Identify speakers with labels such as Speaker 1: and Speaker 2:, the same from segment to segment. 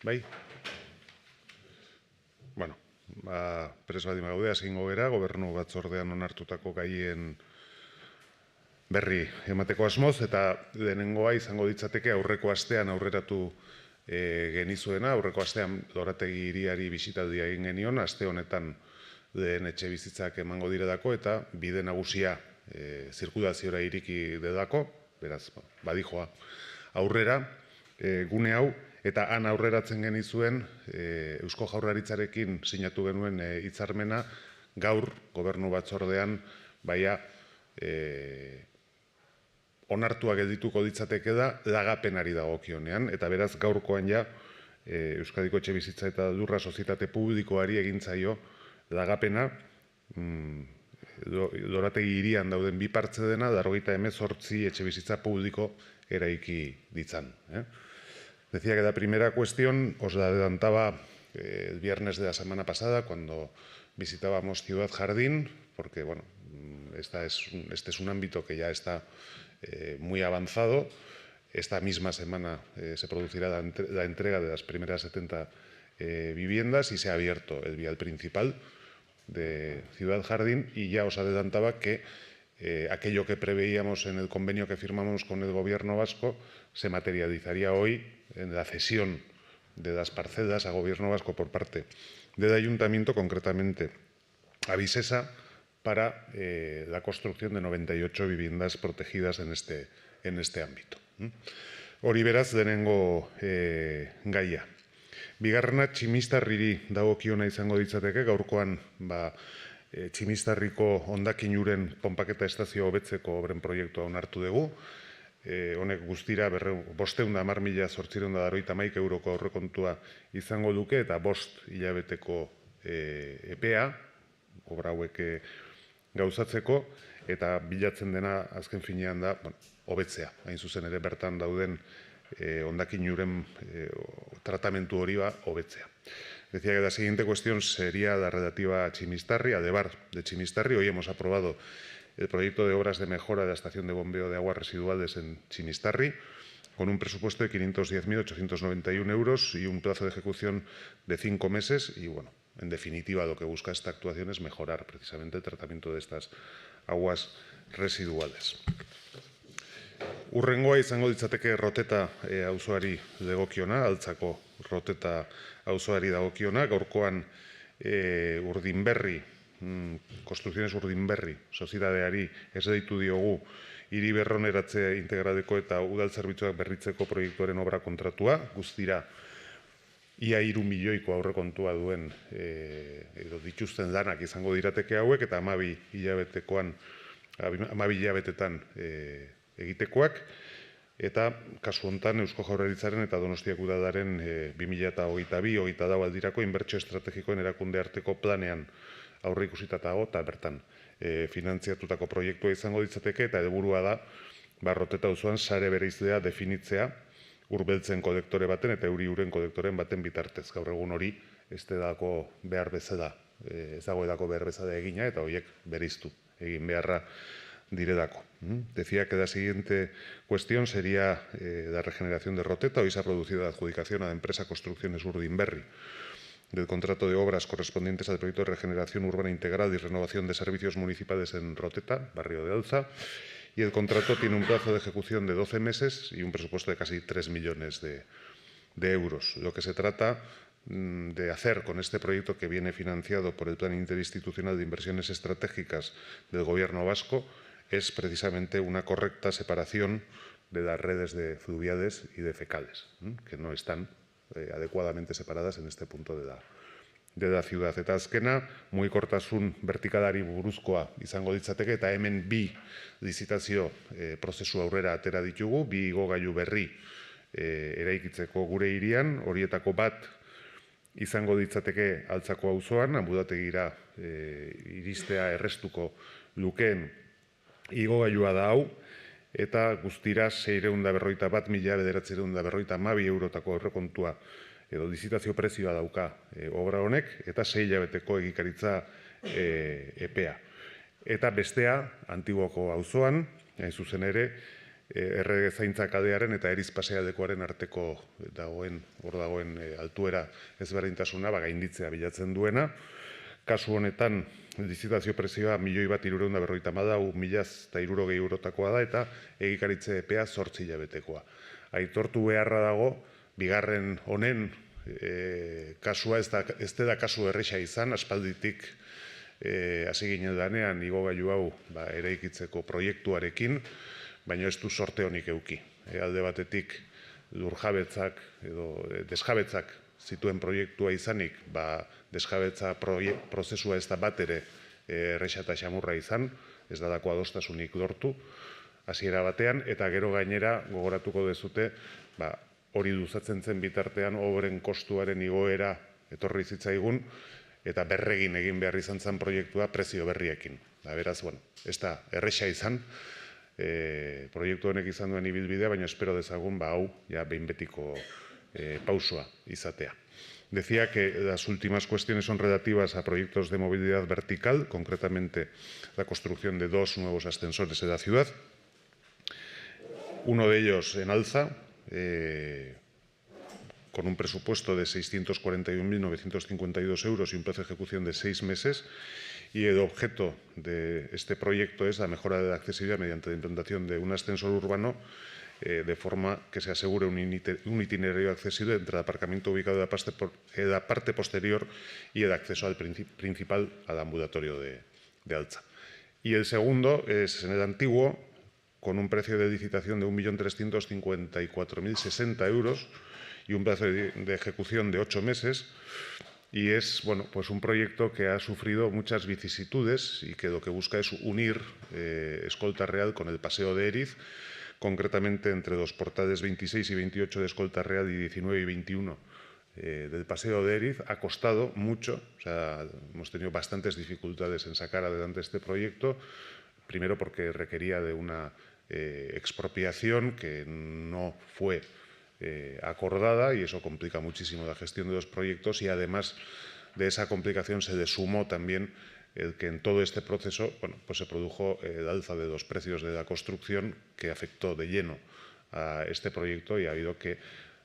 Speaker 1: Bai? Bueno, prest badi magaude, egingo gera, gobernu batzordean onartutako gaien berri emateko asmoz, eta lehenengoa izango ditzateke aurreko astean aurreratu genizuena, aurreko astean Lorategi hiriari bisitaldia egin genion, aste honetan lehen etxe bizitzak emango diredako, eta bide nagusia zirkulaziora iriki dedako, beraz, badijoa aurrera, gune hau, eta han aurreratzen genizuen Eusko Jaurlaritzarekin sinatu genuen hitzarmena gaur gobernu batzordean baia onartuak edituko ditzateke da lagapenari dagokionean, eta beraz gaurkoan ja Euskadiko Etxebizitza eta Lurra Sozietate Publikoari egintzaio lagapena Lorategi hirian dauden bi partze dena 98 etxebizitza publiko eraiki ditzan. Decía que la primera cuestión os la adelantaba el viernes de la semana pasada cuando visitábamos Ciudad Jardín, porque bueno, este es un ámbito que ya está muy avanzado. Esta misma semana se producirá la entrega de las primeras 70 viviendas y se ha abierto el vial principal de Ciudad Jardín, y ya os adelantaba que aquello que preveíamos en el convenio que firmamos con el Gobierno vasco se materializaría hoy en la cesión de las parcelas a Gobierno vasco por parte del Ayuntamiento, concretamente a Visesa, para la construcción de 98 viviendas protegidas en este ámbito. Hori beraz lehenengo gaia. Bigarrena, Tximistarriri dagokiona izango ditzateke, gaurkoan Tximistarriko hondakin ponpaketa estazio hobetzeko obren proiektua onartu dugu. Honek guztira 510.891 euroko aurrekontua izango duke, eta 5 hilabeteko epea, obra hauek gauzatzeko, eta bilatzen dena azken finean da hobetzea. Hain zuzen ere bertan dauden hondakin tratamentu hori hobetzea. Decía que la siguiente cuestión sería la relativa a Tximistarri, a Debar de Tximistarri. Hoy hemos aprobado el proyecto de obras de mejora de la estación de bombeo de aguas residuales en Tximistarri, con un presupuesto de 510.891 euros y un plazo de ejecución de 5 meses. Y bueno, en definitiva, lo que busca esta actuación es mejorar precisamente el tratamiento de estas aguas residuales. Urrengoa izango ditzateke Roteta auzoari dagokiona, Altzako Roteta auzoari dagokiona, gaurkoan Urdinberri, Construcciones Urdinberri, soziedadeari ez deitu diogu hiri berroneratze integradeko eta udal zerbitzuak berritzeko proiektuaren obra kontratua, guztira ia 3 milioiko aurrekontua duen edo dituzten lanak izango dirateke hauek, eta 12 hilabetetan egitekoak, eta kasu hontan Eusko Jaurlaritzaren eta Donostiak udalaren 2022-2024 aldirako inbertsio estrategikoen erakunde arteko planean aurre ikusita dago, eta bertan finantziatutako proiektua izango ditzateke, eta helburua da Roteta auzoan sare bereizlea definitzea Urbeltzen kolektore baten eta Euri-Uren kolektoren baten bitartez. Gaur egun hori ez dagoelako behar bezala egina, eta horiek bereiztu egin beharra direlako. Decía que la siguiente cuestión sería la regeneración de Roteta. Hoy se ha producido la adjudicación a la empresa Construcciones Urdinberri del contrato de obras correspondientes al proyecto de regeneración urbana integral y renovación de servicios municipales en Roteta, barrio de Alza, y el contrato tiene un plazo de ejecución de 12 meses y un presupuesto de casi 3 millones de euros. Lo que se trata de hacer con este proyecto, que viene financiado por el Plan Interinstitucional de Inversiones Estratégicas del Gobierno vasco, es precisamente una correcta separación de las redes de fluviales y de fecales, que no están adecuadamente separadas en este punto de la ciudad. Eta azkena, mugikortasun vertikalari buruzkoa izango ditzateke, eta hemen 2 lizitazio prozesu aurrera atera ditugu, 2 igogailu berri eraikitzeko gure hirian, horietako bat izango ditzateke Altzako auzoan, anbulategira iristea errestuko lukeen igogailua da hau, eta guztira 651.952 eurotako aurrekontua edo lizitazio prezioa dauka obra honek, eta 6 hilabeteko egikaritza epea. Eta bestea, Antiguoko auzoan, hain zuzen ere, Errezaintza kalearen eta Eriz pasealekuaren arteko hor dagoen altuera ezberdintasuna gainditzea bilatzen duena. Kasu honetan, lizitazio prezioa 1.354.000 eurotakoa da eta egikaritze epea 8 hilabetekoa. Aitortu beharra dago, bigarren honen kasua ez dela kasu erresa izan, aspalditik hasi ginen lanean igogailu hau eraikitzeko proiektuarekin, baina ez du sorte honik eduki. Alde batetik lurjabetzak edo desjabetzak zituen proiektua izanik, desjabetza prozesua ez da bat ere erresa eta xamurra izan, ez dadako adostasunik lortu, hasiera batean, eta gero gainera gogoratuko dezute, hori luzatzen zen bitartean obren kostuaren igoera etorri zitzaigun, eta berregin egin behar izan zen proiektua prezio berriekin. Beraz, ez da erresa izan, proiektu honek izan duen ibilbidea, baina espero dezagun hau behin betiko pausua izatea. Decía que las últimas cuestiones son relativas a proyectos de movilidad vertical, concretamente la construcción de 2 nuevos ascensores en la ciudad. Uno de ellos en Alza, con un presupuesto de 641.952 euros y un plazo de ejecución de 6 meses. Y el objeto de este proyecto es la mejora de la accesibilidad mediante la implantación de un ascensor urbano de forma que se asegure un itinerario accesible entre el aparcamiento ubicado en la parte posterior y el acceso al principal, al ambulatorio de Alza. Y el segundo es en el antiguo, con un precio de licitación de 1.354.060 euros y un plazo de ejecución de 8 meses. Y es pues un proyecto que ha sufrido muchas vicisitudes y que lo que busca es unir Escolta Real con el Paseo de Eriz, concretamente entre los portales 26 y 28 de Escolta Real y 19 y 21 del Paseo de Eriz. Ha costado mucho, hemos tenido bastantes dificultades en sacar adelante este proyecto, primero porque requería de una expropiación que no fue acordada y eso complica muchísimo la gestión de los proyectos y además de esa complicación se le sumó también el que en todo este proceso pues se produjo el alza de los precios de la construcción que afectó de lleno a este proyecto y ha habido que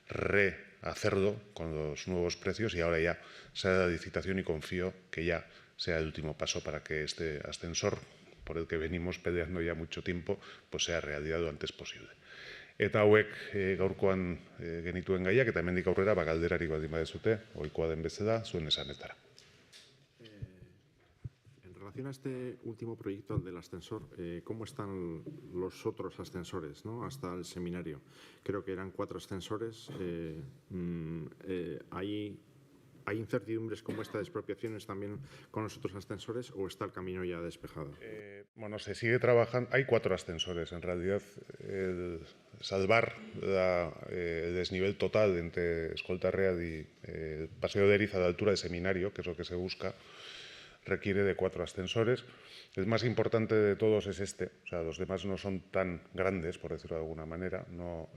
Speaker 1: rehacerlo con los nuevos precios y ahora ya se da la licitación y confío que ya sea el último paso para que este ascensor por el que venimos peleando ya mucho tiempo pues sea realidad lo antes posible. Eta hauek gaurkoan genituen gaiak, eta hemendik aurrera galderarik baldin badezute, ohikoa den bezala, zuen esanetara.
Speaker 2: En relación a este último proyecto del ascensor, ¿cómo están los otros ascensores, ¿no? Hasta el seminario? Creo que eran 4 ascensores. ¿Hay incertidumbres como esta de expropiaciones también con los otros ascensores o está el camino ya despejado?
Speaker 1: Se sigue trabajando. Hay 4 ascensores. En realidad, salvar el desnivel total entre Escolta Real y el Paseo de Eriz a la altura del seminario, que es lo que se busca, requiere de 4 ascensores. El más importante de todos es este. Los demás no son tan grandes, por decirlo de alguna manera. No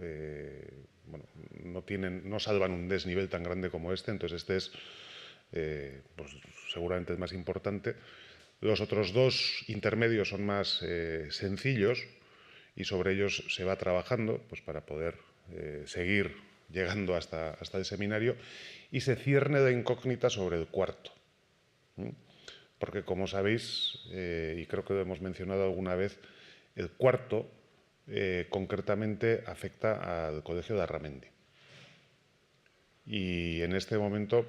Speaker 1: salvan un desnivel tan grande como este. Entonces, este es seguramente el más importante. Los otros 2 intermedios son más sencillos y sobre ellos se va trabajando para poder seguir llegando hasta el seminario y se cierne la incógnita sobre el cuarto. Porque, como sabéis, y creo que lo hemos mencionado alguna vez, el cuarto concretamente afecta al Colegio de Arramendi. Y en este momento,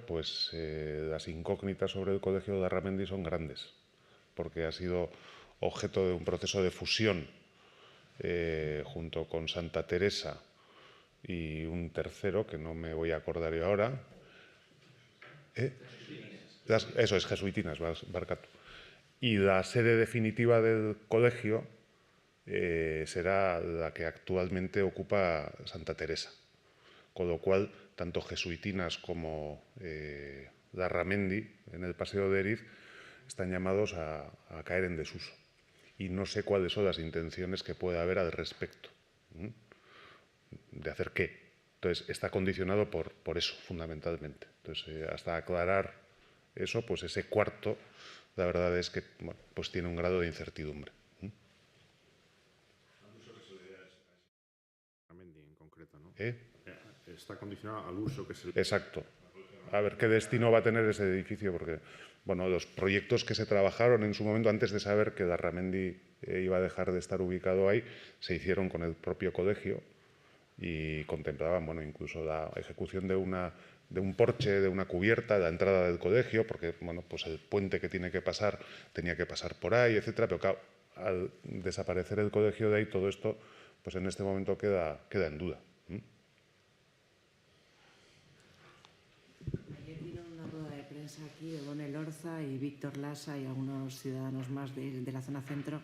Speaker 1: las incógnitas sobre el Colegio de Arramendi son grandes, porque ha sido objeto de un proceso de fusión junto con Santa Teresa y un tercero, que no me voy a acordar yo ahora. Eso es, Jesuitinas, Barcatu. Y la sede definitiva del colegio será la que actualmente ocupa Santa Teresa. Con lo cual, tanto Jesuitinas como Larramendi, en el Paseo de Eriz, están llamados a caer en desuso. Y no sé cuáles son las intenciones que puede haber al respecto. ¿De hacer qué? Entonces, está condicionado por eso, fundamentalmente. Entonces, hasta aclarar eso, ese cuarto, la verdad es que tiene un grado de incertidumbre.
Speaker 2: concreto, ¿no?
Speaker 1: ¿Eh?
Speaker 2: Está condicionado al uso que se le...
Speaker 1: Exacto. A ver qué destino va a tener ese edificio, porque bueno, los proyectos que se trabajaron en su momento, antes de saber que Larramendi iba a dejar de estar ubicado ahí, se hicieron con el propio colegio y contemplaban, bueno, incluso la ejecución de un porche, de una cubierta, la entrada del colegio, porque bueno, pues el puente que tiene que pasar tenía que pasar por ahí, etcétera. Pero claro, al desaparecer el colegio de ahí, todo esto, pues en este momento queda en duda.
Speaker 3: Ayer vino una rueda de prensa aquí de Don Elorza y Víctor Lasa y algunos ciudadanos más de la zona centro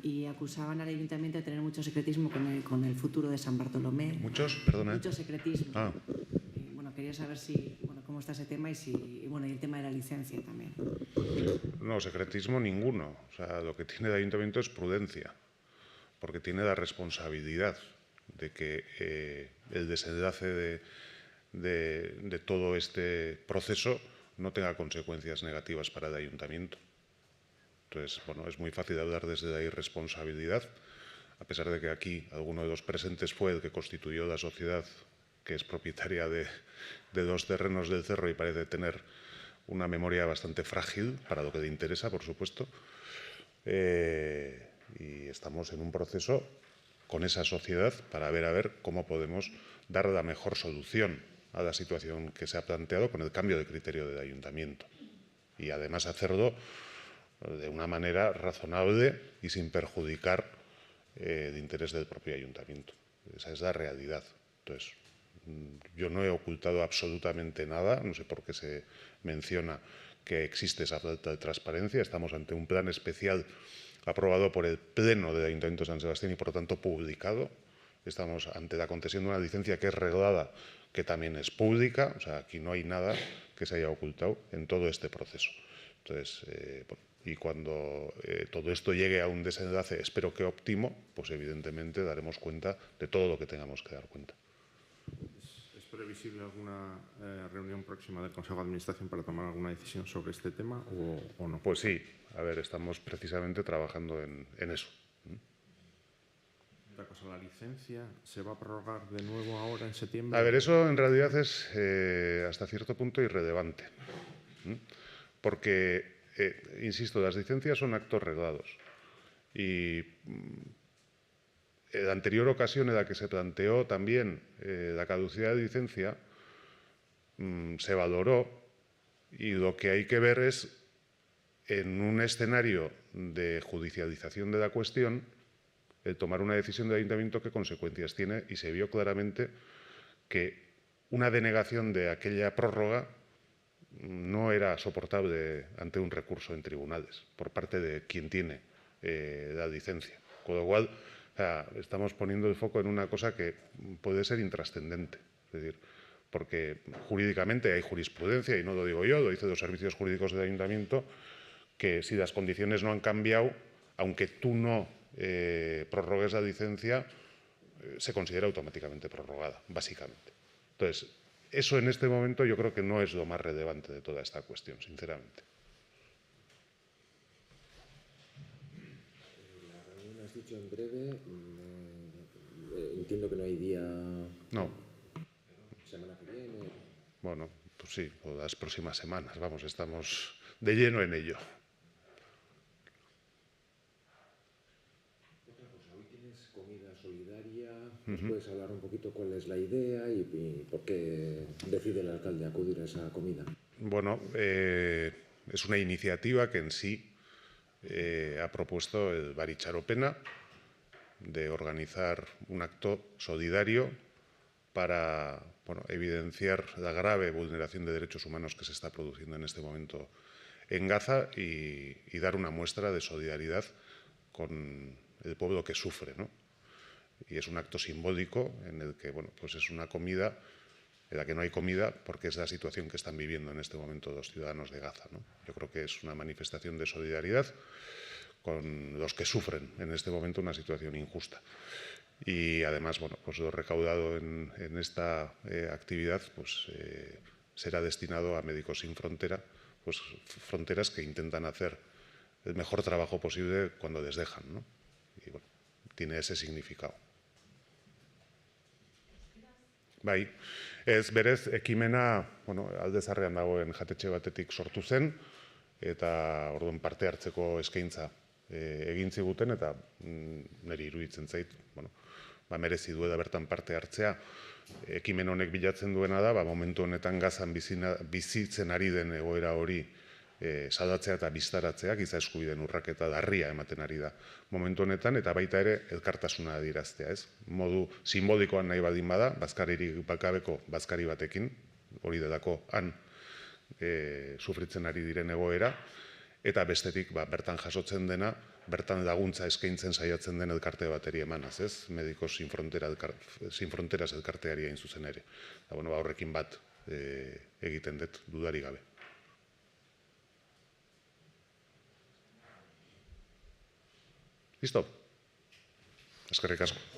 Speaker 3: y acusaban al ayuntamiento de tener mucho secretismo con el futuro de San Bartolomé.
Speaker 1: ¿Muchos? Perdona.
Speaker 3: Mucho secretismo.
Speaker 1: Ah.
Speaker 3: Y, bueno, quería saber cómo está ese tema y el tema de la licencia también.
Speaker 1: No, secretismo ninguno. O sea, lo que tiene el ayuntamiento es prudencia, porque tiene la responsabilidad de que el desenlace de todo este proceso no tenga consecuencias negativas para el ayuntamiento. Entonces, bueno, es muy fácil hablar desde la irresponsabilidad, a pesar de que aquí alguno de los presentes fue el que constituyó la sociedad que es propietaria de dos terrenos del Cerro y parece tener una memoria bastante frágil para lo que le interesa, por supuesto. Y estamos en un proceso con esa sociedad para ver cómo podemos dar la mejor solución a la situación que se ha planteado con el cambio de criterio del ayuntamiento. Y además hacerlo de una manera razonable y sin perjudicar el interés del propio ayuntamiento. Esa es la realidad. Entonces, yo no he ocultado absolutamente nada, no sé por qué se menciona que existe esa falta de transparencia. Estamos ante un plan especial aprobado por el Pleno del Ayuntamiento de San Sebastián y, por lo tanto, publicado. Estamos ante la concesión de una licencia que es reglada, que también es pública. O sea, aquí no hay nada que se haya ocultado en todo este proceso. Entonces, y cuando todo esto llegue a un desenlace, espero que óptimo, pues evidentemente daremos cuenta de todo lo que tengamos que dar cuenta.
Speaker 2: ¿Es previsible alguna reunión próxima del Consejo de Administración para tomar alguna decisión sobre este tema o no?
Speaker 1: Pues sí, estamos precisamente trabajando en eso.
Speaker 2: Otra cosa, ¿la licencia se va a prorrogar de nuevo ahora en septiembre?
Speaker 1: Eso en realidad es hasta cierto punto irrelevante, porque, insisto, las licencias son actos reglados y en la anterior ocasión en la que se planteó también la caducidad de licencia se valoró y lo que hay que ver es, en un escenario de judicialización de la cuestión, el tomar una decisión del ayuntamiento qué consecuencias tiene, y se vio claramente que una denegación de aquella prórroga no era soportable ante un recurso en tribunales por parte de quien tiene la licencia. Con lo cual, estamos poniendo el foco en una cosa que puede ser intrascendente. Es decir, porque jurídicamente hay jurisprudencia, y no lo digo yo, lo dicen los servicios jurídicos del ayuntamiento, que si las condiciones no han cambiado, aunque tú no prorrogues la licencia, se considera automáticamente prorrogada, básicamente. Entonces, eso en este momento yo creo que no es lo más relevante de toda esta cuestión, sinceramente.
Speaker 4: La reunión has dicho en breve, entiendo que no hay día...
Speaker 1: No.
Speaker 4: ¿Semana que viene?
Speaker 1: Bueno, pues sí, o las próximas semanas, vamos, estamos de lleno en ello.
Speaker 4: Otra cosa, hoy tienes comida solidaria, ¿nos puedes hablar un poquito cuál es la idea y por qué decide el alcalde acudir a esa comida?
Speaker 1: Bueno, es una iniciativa que en sí ha propuesto el Baritxaropena de organizar un acto solidario para evidenciar la grave vulneración de derechos humanos que se está produciendo en este momento en Gaza y dar una muestra de solidaridad con el pueblo que sufre, ¿no? Y es un acto simbólico en el que, pues es una comida en la que no hay comida porque es la situación que están viviendo en este momento los ciudadanos de Gaza, ¿no? Yo creo que es una manifestación de solidaridad con los que sufren en este momento una situación injusta. Y además, pues lo recaudado en esta actividad será destinado a Médicos Sin Frontera, pues fronteras que intentan hacer el mejor trabajo posible cuando les dejan, ¿no? Y tiene ese significado. Bai, ez berez, ekimena, alde zarrean dagoen jatetxe batetik sortu zen, eta orduan parte hartzeko eskaintza egin ziguten, eta niri iruditzen zait, merezi du da bertan parte hartzea. Ekimen honek bilatzen duena da, momentu honetan Gazan bizitzen ari den egoera hori saldatzea eta biztaratzea, giza eskubideen urraketa larria ematen ari da momentu honetan, eta baita ere elkartasuna adieraztea, ez? Modu simbolikoan nahi baldin bada, bazkaririk bakabeko bazkari batekin, hori delako han sufritzen ari diren egoera, eta bestetik bertan jasotzen dena, bertan laguntza eskaintzen saiatzen den elkarte bateri emanaz, ez? Medicos Sin Fronteras elkarteari hain zuzen ere. Horrekin bat egiten dut, dudari gabe. Listo? Eskerrik asko.